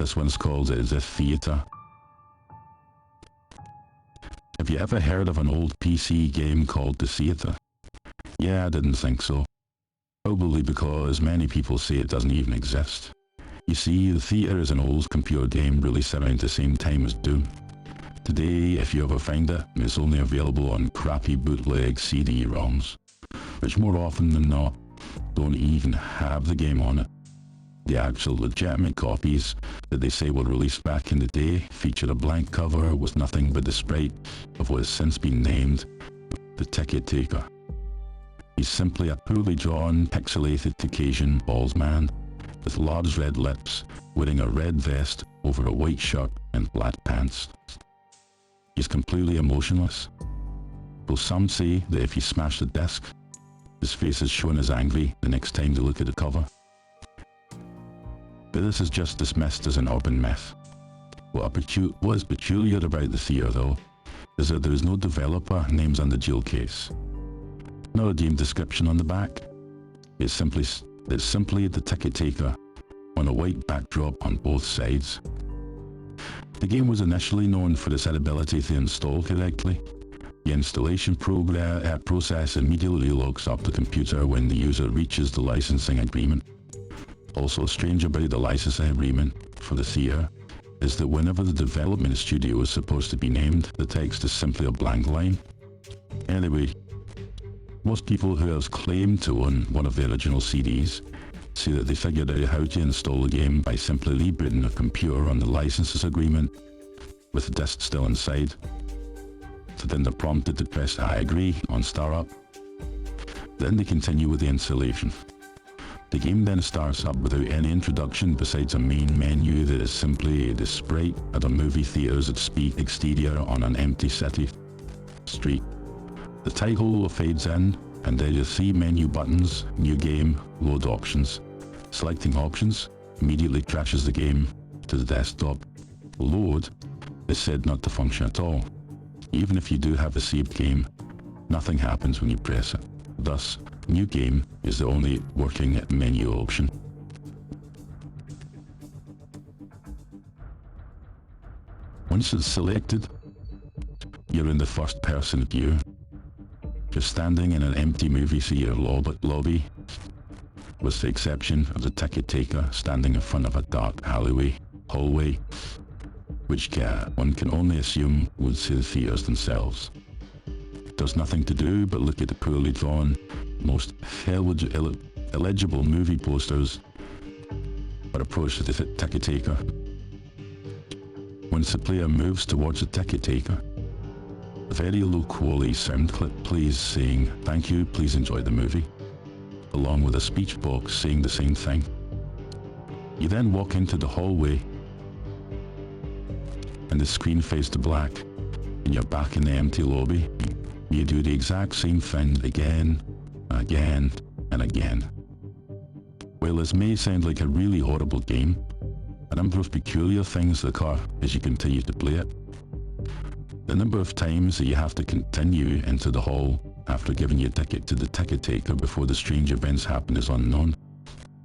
This one's called The Theatre. Have you ever heard of an old PC game called The Theatre? Yeah, I didn't think so. Probably because many people say it doesn't even exist. You see, The Theatre is an old computer game released around the same time as Doom. Today, if you ever find it, it's only available on crappy bootleg CD-ROMs, which more often than not, don't even have the game on it. The actual legitimate copies that they say were released back in the day feature a blank cover with nothing but the sprite of what has since been named the Ticket Taker. He's simply a poorly drawn, pixelated Caucasian bald man with large red lips, wearing a red vest over a white shirt and black pants. He's completely emotionless. Though some say that if you smash the disc, his face is shown as angry the next time they look at the cover. But this is just dismissed as an urban myth. What is peculiar about The Theatre, though, is that there is no developer names on the jewel case. Not a deemed description on the back. It's simply the Ticket Taker on a white backdrop on both sides. The game was initially known for its inability to install correctly. The installation process immediately locks up the computer when the user reaches the licensing agreement. Also strange about the licensing agreement for The Theatre is that whenever the development studio is supposed to be named, the text is simply a blank line. Anyway, most people who have claimed to own one of the original CDs say that they figured out how to install the game by simply rebooting the computer on the licenses agreement with the disc still inside. So then they're prompted to press I agree on startup. Then they continue with the installation. The game then starts up without any introduction besides a main menu that is simply the sprite at a movie theater's exterior on an empty city street. The title fades in, and there are 3 menu buttons: New Game, Load Options. Selecting Options immediately crashes the game to the desktop. Load is said not to function at all. Even if you do have a saved game, nothing happens when you press it. Thus, New Game is the only working menu option. Once it's selected, you're in the first person view. You're standing in an empty movie theater lobby, with the exception of the Ticket Taker standing in front of a dark hallway, which one can only assume would see the theaters themselves. There's nothing to do but look at the poorly drawn, most illegible movie posters, but approach the Ticket Taker. Once the player moves towards the Ticket Taker, a very low quality sound clip plays saying, "Thank you, please enjoy the movie," along with a speech box saying the same thing. You then walk into the hallway and the screen fades to black and you're back in the empty lobby. You do the exact same thing again, and again. While this may sound like a really horrible game, a number of peculiar things occur as you continue to play it. The number of times that you have to continue into the hall after giving your ticket to the Ticket Taker before the strange events happen is unknown.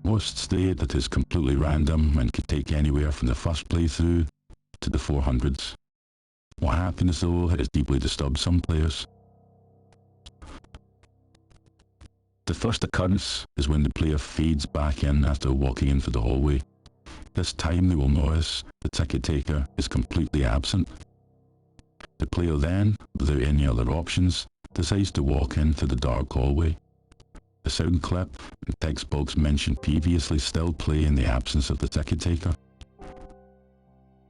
Most state that it's completely random and could take anywhere from the first playthrough to the 400s. What happens though has deeply disturbed some players. The first occurrence is when the player fades back in after walking into the hallway. This time they will notice the Ticket Taker is completely absent. The player then, without any other options, decides to walk into the dark hallway. The sound clip and text box mentioned previously still play in the absence of the Ticket Taker.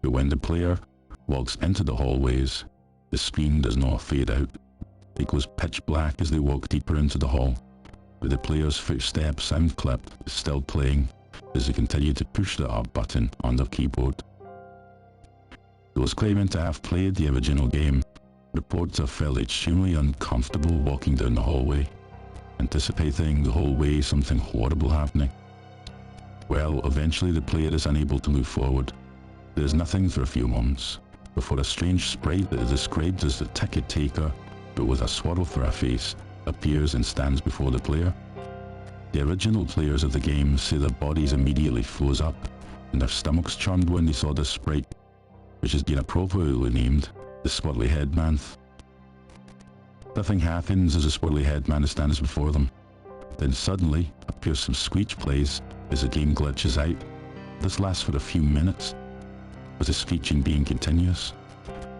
But when the player walks into the hallways, the screen does not fade out. It goes pitch black as they walk deeper into the hall, but the player's footstep sound clip is still playing as they continue to push the up button on their keyboard. Those claiming to have played the original game report to have felt extremely uncomfortable walking down the hallway, anticipating the whole way something horrible happening. Well, eventually the player is unable to move forward. There is nothing for a few moments, before a strange sprite that is described as the Ticket Taker, but with a swirl for a face, appears and stands before the player. The original players of the game say their bodies immediately froze up, and their stomachs churned when they saw this sprite, which has been appropriately named the Swirly Head Man. Nothing happens as the Swirly Head Man stands before them. Then suddenly, a piercing screech plays as the game glitches out. This lasts for a few minutes, with the screeching being continuous.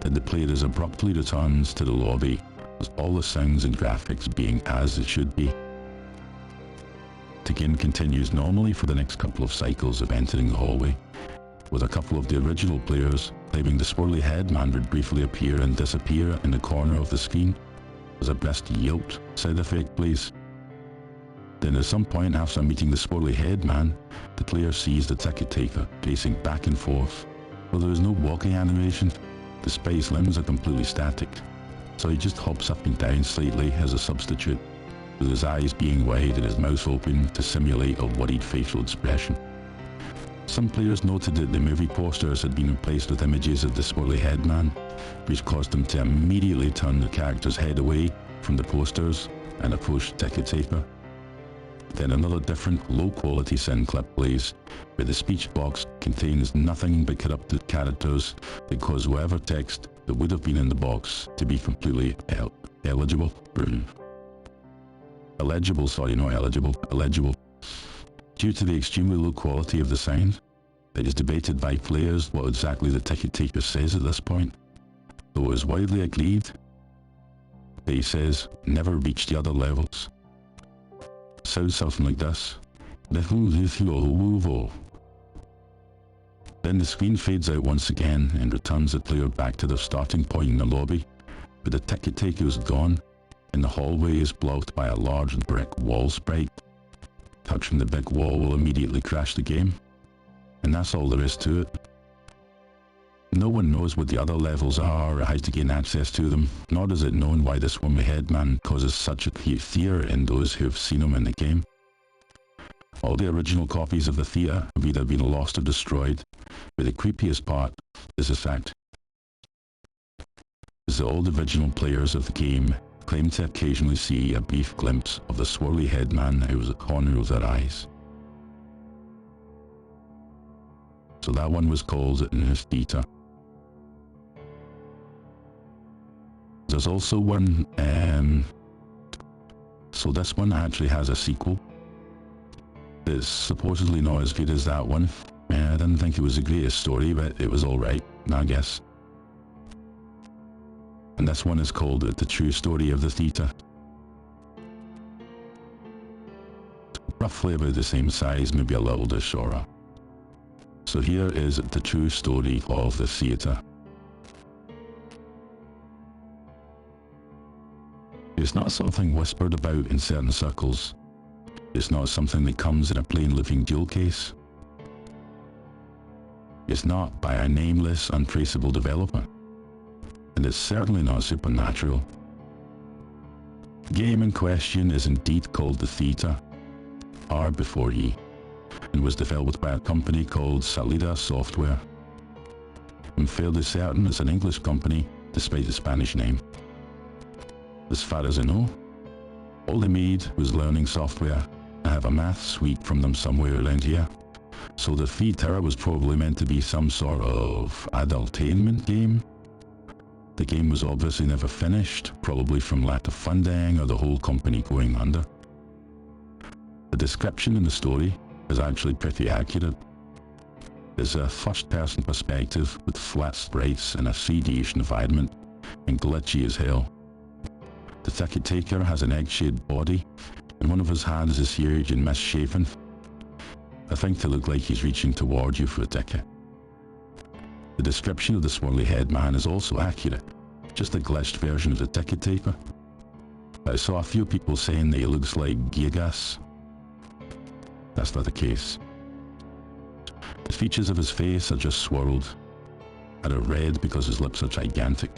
Then the player abruptly returns to the lobby, with all the sounds and graphics being as it should be. The game continues normally for the next couple of cycles of entering the hallway, with a couple of the original players claiming the Swirly Head Man would briefly appear and disappear in the corner of the screen as a best yield sound effect plays. Then at some point after meeting the Swirly Head Man, the player sees the ticket taker pacing back and forth. Well, there is no walking animation, despite his limbs are completely static, so he just hops up and down slightly as a substitute, with his eyes being wide and his mouth open to simulate a worried facial expression. Some players noted that the movie posters had been replaced with images of the Swirly Head Man, which caused them to immediately turn the character's head away from the posters and approach the ticket taker. Then another different low-quality synth clip plays, where the speech box contains nothing but corrupted characters that cause whatever text that would have been in the box to be completely illegible. Illegible. Due to the extremely low quality of the sound, it is debated by players what exactly the ticket taker says at this point, though it is widely agreed that he says, "Never reach the other levels." Sounds something like this. Then the screen fades out once again and returns the player back to their starting point in the lobby, but the ticket taker is gone and the hallway is blocked by a large brick wall sprite. Touching the big wall will immediately crash the game, and that's all there is to it. No one knows what the other levels are or how to gain access to them, nor is it known why the Swirly Head Man causes such a fear in those who have seen him in the game. All the original copies of the theatre have either been lost or destroyed, but the creepiest part is the fact that all the original players of the game claim to occasionally see a brief glimpse of the Swirly Head Man out of the corner of their eyes. So that one was called Theta. There's also one, so this one actually has a sequel. It's supposedly not as good as that one. I didn't think it was the greatest story, but it was alright, I guess. And this one is called The True Story of the Theta. Roughly about the same size, maybe a little bit shorter. So here is The True Story of the Theta. It's not something whispered about in certain circles. It's not something that comes in a plain living jewel case. It's not by a nameless, untraceable developer. And it's certainly not supernatural. The game in question is indeed called the Theta, R before E, and was developed by a company called Salida Software. I'm fairly certain it's an English company, despite the Spanish name. As far as I know, all they made was learning software. I have a math suite from them somewhere around here. So the Theta was probably meant to be some sort of adultainment game. The game was obviously never finished, probably from lack of funding or the whole company going under. The description in the story is actually pretty accurate. It's a first-person perspective with flat sprites in a 3D-ish environment and glitchy as hell. The ticket taker has an egg-shaped body, and one of his hands is huge and misshapen. I think to look like he's reaching toward you for a ticket. The description of the Swirly Head Man is also accurate, just a glitched version of the ticket taker. I saw a few people saying that he looks like Gigas. That's not the case. The features of his face are just swirled, and are red because his lips are gigantic.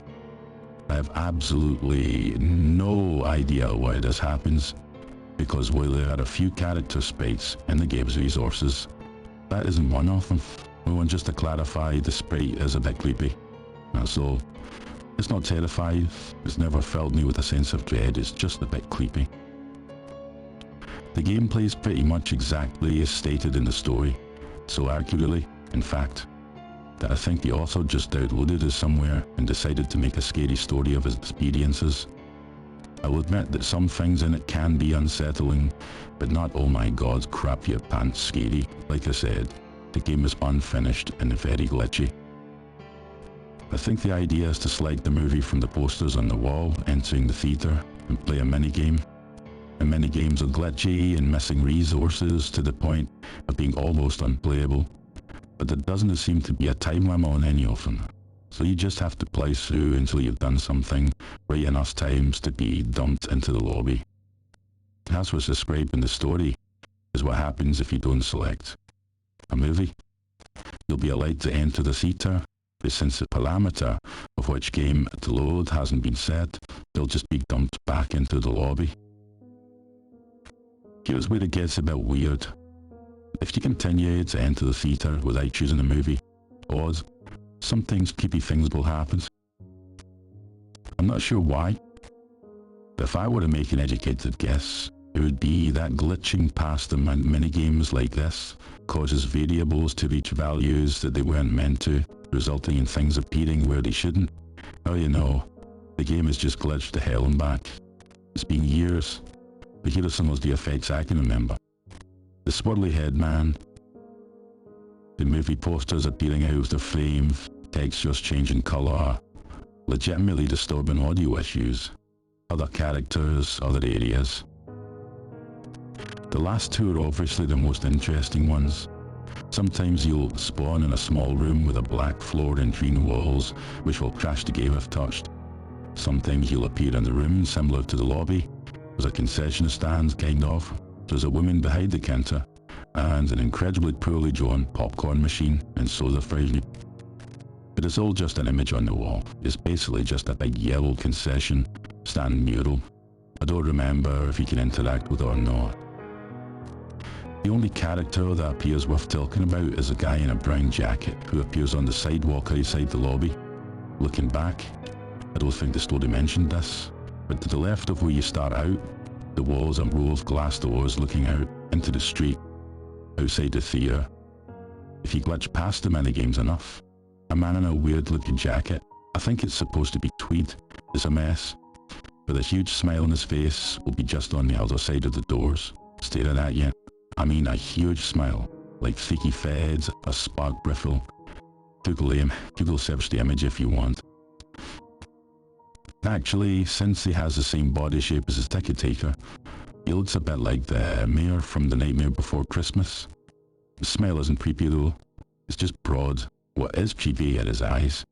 I have absolutely no idea why this happens, because while there are a few character sprites in the game's resources, that isn't one of them. And just to clarify, the sprite is a bit creepy. So, it's not terrified, it's never filled me with a sense of dread, it's just a bit creepy. The game plays pretty much exactly as stated in the story, so accurately In fact, that I think the author just downloaded it somewhere and decided to make a scary story of his experiences. I'll admit that some things in it can be unsettling, but not oh my god crap your pants scary. Like I said, the game is unfinished and very glitchy. I think the idea is to select the movie from the posters on the wall, entering the theatre, and play a minigame. And minigames are glitchy and missing resources to the point of being almost unplayable. But there doesn't seem to be a time limit on any of them. So you just have to play through until you've done something right enough times to be dumped into the lobby. That's what's described in the story, is what happens if you don't select a movie. You'll be allowed to enter the theatre, but since the parameter of which game to load hasn't been set, they'll just be dumped back into the lobby. Here's where it gets a bit weird. If you continue to enter the theatre without choosing a movie, odd, sometimes creepy things will happen. I'm not sure why, but if I were to make an educated guess, it would be that glitching past the minigames like this causes variables to reach values that they weren't meant to, resulting in things appearing where they shouldn't. Oh, you know, the game is just glitched to hell and back. It's been years, but here are some of the effects I can remember. The swirly head man, the movie posters appearing out of the frame, textures changing colour, legitimately disturbing audio issues, other characters, other areas. The last two are obviously the most interesting ones. Sometimes you'll spawn in a small room with a black floor and green walls, which will crash the game if touched. Sometimes you'll appear in the room similar to the lobby. There's a concession stand, kind of. There's a woman behind the counter, and an incredibly poorly drawn popcorn machine and soda fountain. But it's all just an image on the wall. It's basically just a big yellow concession stand mural. I don't remember if you can interact with it or not. The only character that appears worth talking about is a guy in a brown jacket who appears on the sidewalk outside the lobby. Looking back, I don't think the story mentioned this, but to the left of where you start out, the walls are a row of glass doors looking out into the street outside the theatre. If you glitch past the minigames enough, a man in a weird looking jacket, I think it's supposed to be tweed, is a mess, with a huge smile on his face, will be just on the other side of the doors, staring at you. I mean a huge smile, like Thicky Feds, a spark bristle. Google search the image if you want. Actually, since he has the same body shape as his ticket taker, he looks a bit like the mayor from The Nightmare Before Christmas. The smile isn't creepy though, it's just broad. What is creepy are his eyes.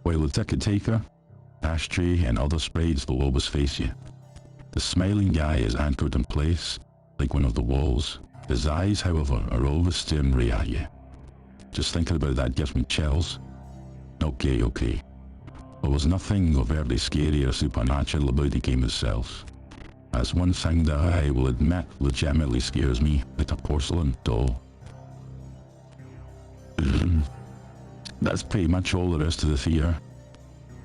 While the ticket taker, ashtray and other sprites will always face you, the smiling guy is anchored in place, like one of the walls. His eyes, however, are always staring right at you. Just thinking about that gives me chills. Okay. There was nothing overtly scary or supernatural about the game itself. That's one thing that I will admit legitimately scares me, like a porcelain doll. That's pretty much all there is to the theatre.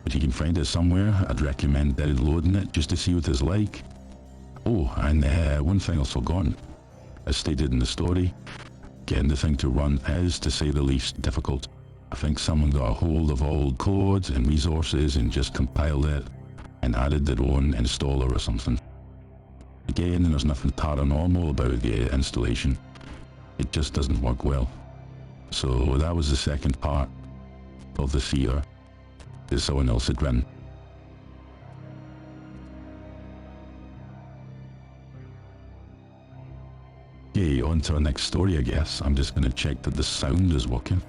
If you can find it somewhere, I'd recommend downloading it just to see what it's like. Oh, and one thing I've forgotten. As stated in the story, getting the thing to run is, to say the least, difficult. I think someone got a hold of old codes and resources and just compiled it and added their own installer or something. Again, there's nothing paranormal about the installation. It just doesn't work well. So that was the second part of the theatre that someone else had written. Okay, on to our next story I guess. I'm just going to check that the sound is working.